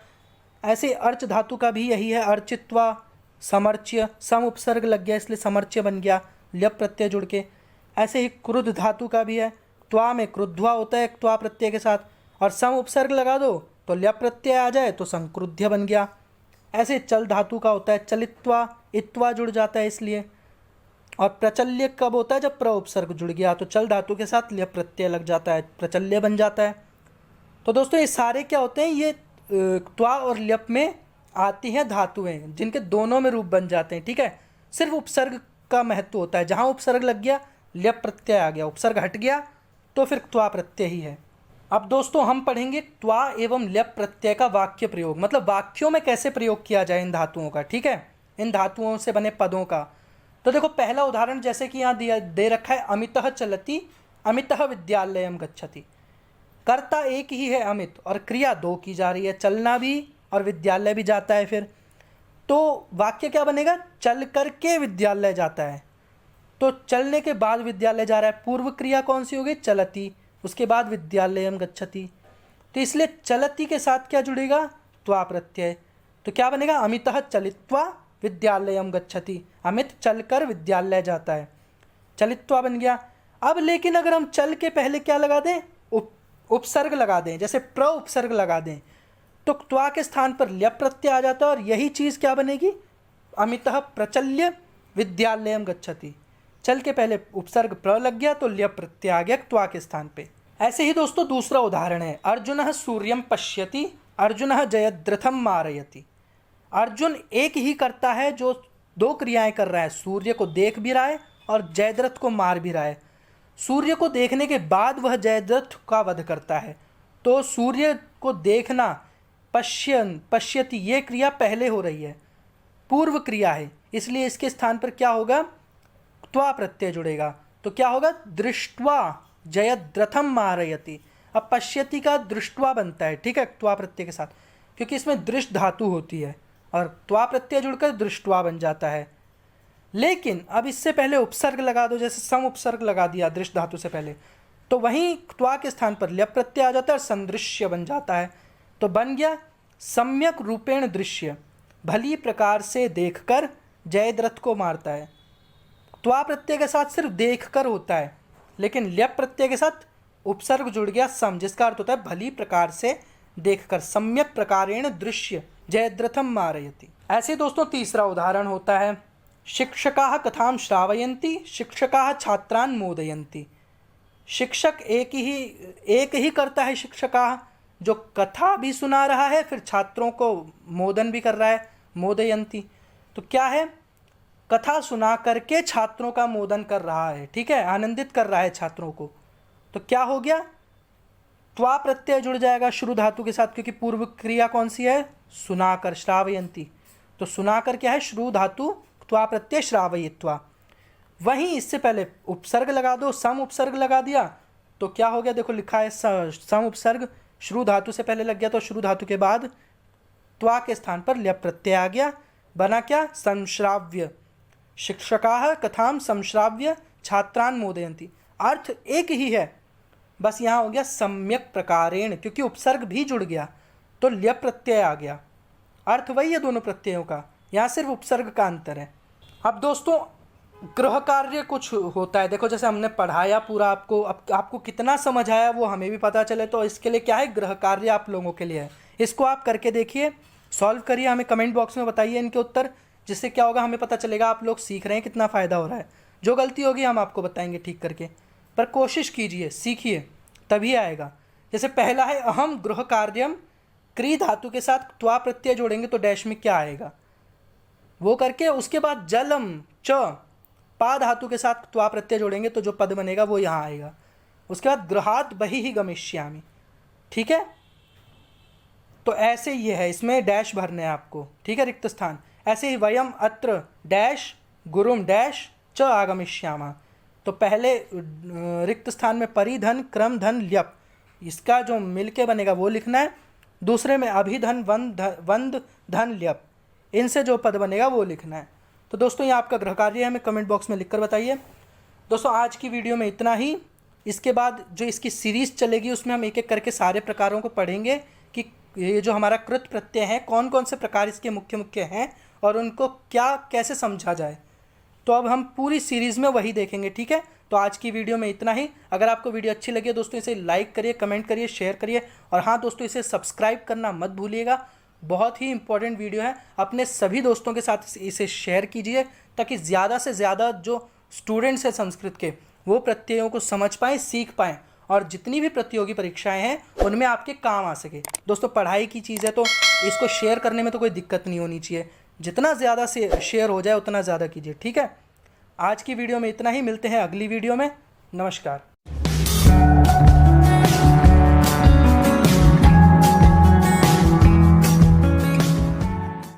[SPEAKER 1] ऐसे अर्च धातु का भी यही है, अर्चित्वा समर्च्य, सम उपसर्ग लग गया इसलिए समर्च्य बन गया ल्यप प्रत्यय जुड़ के। ऐसे ही क्रुद्ध धातु का भी है, त्वा में क्रुद्ध्वा होता है त्वा प्रत्यय के साथ, और सम उपसर्ग लगा दो तो ल्यप प्रत्यय आ जाए तो संक्रुद्ध बन गया। ऐसे चल धातु का होता है, चलित्वा इत्वा जुड़ जाता है इसलिए। और प्रचल्य कब होता है, जब प्र उपसर्ग जुड़ गया तो चल धातु के साथ ल्यप प्रत्यय लग जाता है, प्रचल्य बन जाता है। तो दोस्तों ये सारे क्या होते हैं, ये त्वा और ल्यप में आती हैं धातुएं जिनके दोनों में रूप बन जाते हैं। ठीक है। सिर्फ उपसर्ग का महत्व होता है, जहाँ उपसर्ग लग गया ल्यप प्रत्यय आ गया, उपसर्ग हट गया तो फिर त्वा प्रत्यय ही है। अब दोस्तों हम पढ़ेंगे त्वा एवं ल्यप प्रत्यय का वाक्य प्रयोग, मतलब वाक्यों में कैसे प्रयोग किया जाए इन धातुओं का। ठीक है, इन धातुओं से बने पदों का। तो देखो पहला उदाहरण जैसे कि यहाँ दिया दे रखा है, अमितः चलति अमितः विद्यालयम गच्छति। कर्ता एक ही है अमित, और क्रिया दो की जा रही है, चलना भी और विद्यालय भी जाता है। फिर तो वाक्य क्या बनेगा, चल करके विद्यालय जाता है, तो चलने के बाद विद्यालय जा रहा है। पूर्व क्रिया कौन सी होगी, चलति, उसके बाद विद्यालयम गच्छति। तो इसलिए चलति के साथ क्या जुड़ेगा, त्वा प्रत्यय। तो क्या बनेगा, अमितः चलित्वा विद्यालयम गच्छति, अमित चलकर विद्यालय जाता है, चलित्वा बन गया। अब लेकिन अगर हम चल के पहले क्या लगा दें, उपसर्ग लगा दें, जैसे प्र उपसर्ग लगा दें, तो त्वा के स्थान पर ल्यप प्रत्यय आ जाता है, और यही चीज़ क्या बनेगी, अमितः प्रचल्य विद्यालयम गच्छति। चल के पहले उपसर्ग प्र लग गया तो ल्यप प्रत्यय आ गया त्वा के स्थान पे। ऐसे ही दोस्तों दूसरा उदाहरण है, अर्जुनः सूर्यम पश्यति अर्जुनः जयद्रथम मारयति। अर्जुन एक ही करता है जो दो क्रियाएं कर रहा है, सूर्य को देख भी रहा है और जयद्रथ को मार भी रहा है। सूर्य को देखने के बाद वह जयद्रथ का वध करता है, तो सूर्य को देखना पश्यति ये क्रिया पहले हो रही है, पूर्व क्रिया है, इसलिए इसके स्थान पर क्या होगा, त्वा प्रत्यय जुड़ेगा। तो क्या होगा, दृष्ट्वा जयद्रथम मारयति। अब पश्यति का दृष्ट्वा बनता है, ठीक है, त्वा प्रत्यय के साथ, क्योंकि इसमें दृष्ट धातु होती है और त्वा प्रत्यय जुड़कर दृष्ट्वा बन जाता है। लेकिन अब इससे पहले उपसर्ग लगा दो, जैसे सम उपसर्ग लगा दिया दृष्ट धातु से पहले, तो वहीं त्वा के स्थान पर ल्यप प्रत्यय आ जाता है और संदृश्य बन जाता है। तो बन गया सम्यक रूपेण दृश्य, भली प्रकार से देखकर जयद्रथ को मारता है। त्वा प्रत्यय के साथ सिर्फ देखकर होता है, लेकिन ल्यप प्रत्यय के साथ उपसर्ग जुड़ गया सम, जिसका अर्थ होता है भली प्रकार से देखकर, सम्यक प्रकारेण दृश्य जयद्रथम मारयति। ऐसे दोस्तों तीसरा उदाहरण होता है, शिक्षकाः कथां श्रावयन्ति शिक्षकाः छात्रान् मोदयन्ति। शिक्षक एक ही करता है, शिक्षकाः जो कथा भी सुना रहा है, फिर छात्रों को मोदन भी कर रहा है, मोदयन्ति। तो क्या है, कथा सुना करके छात्रों का मोदन कर रहा है, ठीक है, आनंदित कर रहा है छात्रों को। तो क्या हो गया, त्वा प्रत्यय जुड़ जाएगा श्रु धातु के साथ, क्योंकि पूर्व क्रिया कौन सी है, सुनाकर, श्रावयन्ति। तो सुनाकर क्या है, श्रु धातु, त्वा प्रत्यय श्रावयित्वा। वहीं इससे पहले उपसर्ग लगा दो, सम उपसर्ग लगा दिया, तो क्या हो गया, देखो लिखा है सम उपसर्ग श्रु धातु से पहले लग गया, तो श्रु धातु के बाद त्वा के स्थान पर ल्यप प्रत्यय आ गया, बना क्या, संश्राव्य। शिक्षकाः कथां संश्राव्य छात्रान् मोदयन्ति। अर्थ एक ही है, बस यहाँ हो गया सम्यक प्रकारेण, क्योंकि उपसर्ग भी जुड़ गया तो ल्यप प्रत्यय आ गया। अर्थ वही है दोनों प्रत्ययों का, यहाँ सिर्फ उपसर्ग का अंतर है। अब दोस्तों गृह कार्य कुछ होता है, देखो जैसे हमने पढ़ाया पूरा आपको, अब आपको कितना समझ आया वो हमें भी पता चले, तो इसके लिए क्या है, गृह कार्य आप लोगों के लिए है। इसको आप करके देखिए, सॉल्व करिए, हमें कमेंट बॉक्स में बताइए इनके उत्तर, जिससे क्या होगा, हमें पता चलेगा आप लोग सीख रहे हैं, कितना फ़ायदा हो रहा है। जो गलती होगी हम आपको बताएंगे ठीक करके, पर कोशिश कीजिए, सीखिए, तभी आएगा। जैसे पहला है अहम गृह कार्यम, क्री धातु के साथ त्वा प्रत्यय जोड़ेंगे तो डैश में क्या आएगा, वो करके उसके बाद जलम च, पा धातु के साथ त्वा प्रत्यय जोड़ेंगे तो जो पद बनेगा वो यहाँ आएगा। उसके बाद गृहात बहिः गमिष्यामि, ठीक है। तो ऐसे ये है, इसमें डैश भरने हैं आपको, ठीक है, रिक्त स्थान। ऐसे ही वयम अत्र डैश गुरुम डैश च आगमिष्यामः, तो पहले रिक्त स्थान में परिधन क्रम धन ल्यप, इसका जो मिलके बनेगा वो लिखना है। दूसरे में अभिधन वंद धन ल्यप, इनसे जो पद बनेगा वो लिखना है। तो दोस्तों ये आपका गृह कार्य है, हमें कमेंट बॉक्स में लिखकर बताइए। दोस्तों आज की वीडियो में इतना ही। इसके बाद जो इसकी सीरीज़ चलेगी उसमें हम एक एक करके सारे प्रकारों को पढ़ेंगे कि ये जो हमारा कृत प्रत्यय है कौन कौन से प्रकार इसके मुख्य मुख्य हैं और उनको क्या कैसे समझा जाए। तो अब हम पूरी सीरीज़ में वही देखेंगे, ठीक है। तो आज की वीडियो में इतना ही। अगर आपको वीडियो अच्छी लगी दोस्तों इसे लाइक करिए, कमेंट करिए, शेयर करिए, और हाँ दोस्तों इसे सब्सक्राइब करना मत भूलिएगा, बहुत ही इंपॉर्टेंट वीडियो है। अपने सभी दोस्तों के साथ इसे शेयर कीजिए ताकि ज़्यादा से ज़्यादा जो स्टूडेंट्स हैं संस्कृत के वो प्रत्ययों को समझ पाएँ, सीख पाएँ, और जितनी भी प्रतियोगी परीक्षाएं हैं उनमें आपके काम आ सके। दोस्तों पढ़ाई की चीज़ है तो इसको शेयर करने में तो कोई दिक्कत नहीं होनी चाहिए, जितना ज़्यादा से शेयर हो जाए उतना ज़्यादा कीजिए, ठीक है। आज की वीडियो में इतना ही, मिलते हैं अगली वीडियो में। नमस्कार।